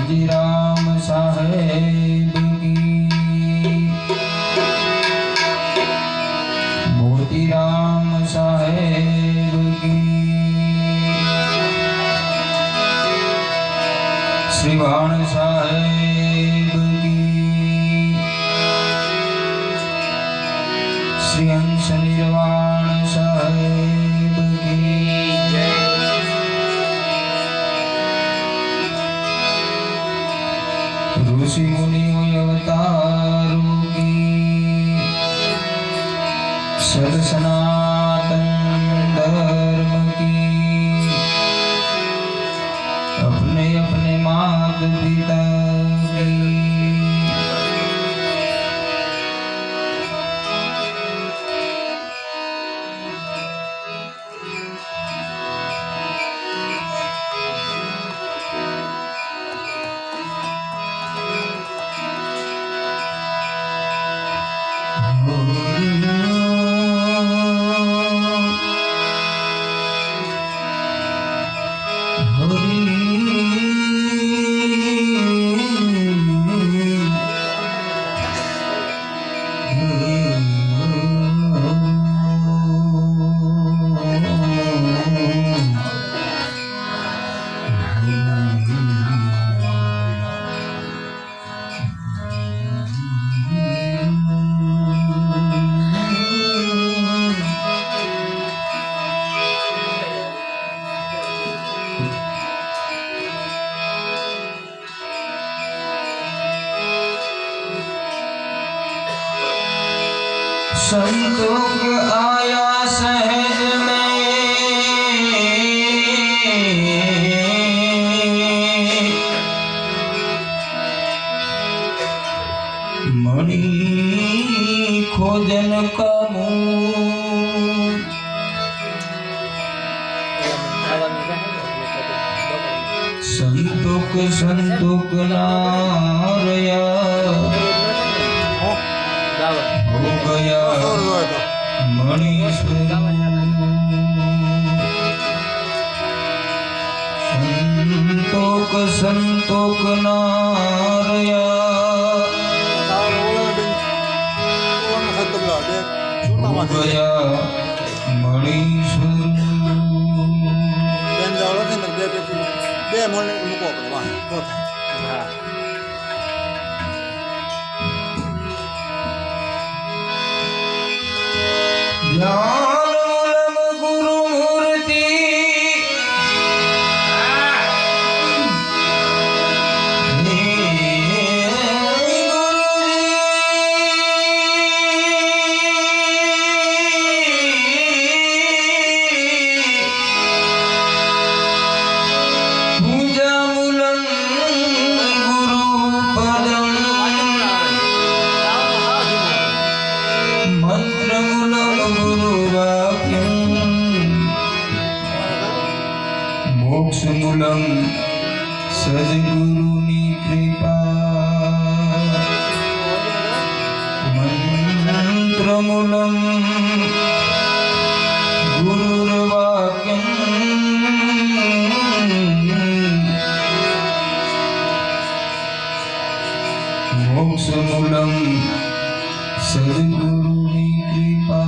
मोतीराम साहेब की, मोतीराम साहेब की, श्रीवाण साहेब की, श्री अंश निर्वाण साहेब की जय। ऋषि मुनि अवतारों की, सद सनातन धर्म की, अपने अपने मात पिता की, संतोष आया सहज में, मणि खोजन का मुंह, संतोष संतोष नारया हो गया मणिश्वर। संतोष संतोष नारया हो गया मणिश्वर। ज्ञान मूलम गुरु मूर्ति, पूजा मूलम गुरु पदम, मंत्र मूलम गुरु वाक्यम, मोक्ष मूलम सद्गुरुनी कृपा, मंत्र मूलम गुरुर्वाक्यम, मोक्ष मूलम सद्गुरुनी कृपा।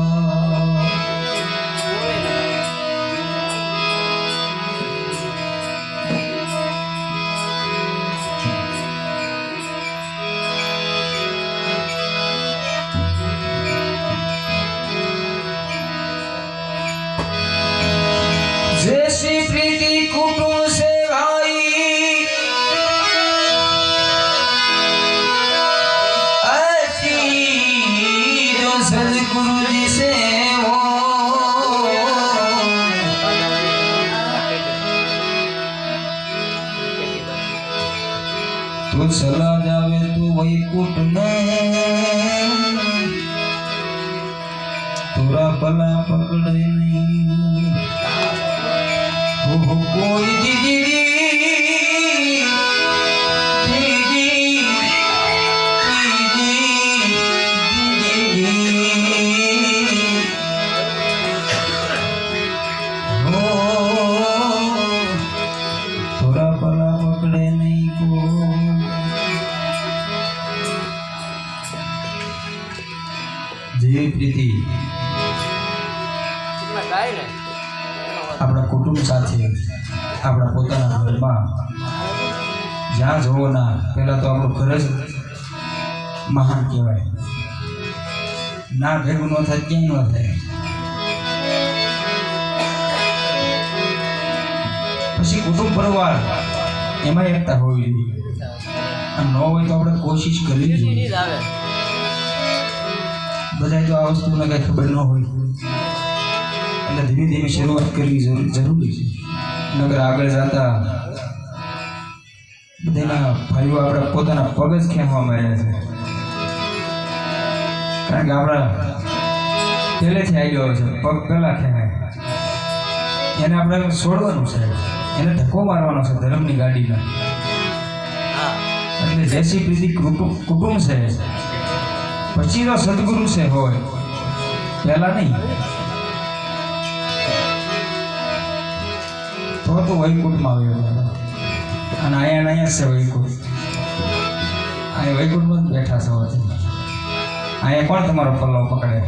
जैसी प्रीति कुटुंब से भाई, ऐसी जो सद्गुरु जी से हो। तो चला जावे तो वैकुंठ में, तोरा भला पकड़े नहीं। कोई दीदी थोड़ा पला पकड़े नहीं को આપણા કુટુંબ સાથે આપણા પોતાના ઘરમાં જ્યાં જોવો ના પહેલાં તો આપણું ઘર જ મહાન કહેવાય. ના ભેગું ન થાય ક્યાંય ન થાય. પછી કુટુંબ પરિવાર એમાં એકતા હોવી જોઈએ. અને ન હોય તો આપણે કોશિશ કરવી જોઈએ. બધાય તો આ વસ્તુને કઈ ખબર ન હોય એટલે ધીમે ધીમે શરૂઆત કરવી જરૂરી છે. નગર આગળ જતા બધાના ભાઈઓ આપણા પોતાના પગ જ ખેંચવા માંડ્યા છે. કારણ કે આપણા પહેલેથી આવી ગયો છે પગ પહેલા ખેંચાય એને આપણે છોડવાનું છે. એને ધક્કો મારવાનો છે ધર્મની ગાડીમાં. એટલે જેસી પ્રીતિ કુટુંબ છે પછી તો સદગુરુ છે હોય પહેલા નહીં. તો વૈકુંઠમાં આવ્યો અને અહીંયા છે વૈકુંઠ. અહીંયા વૈકુંઠમાં જ બેઠા છો. અહીંયા કોણ તમારો પલ્લો પકડે?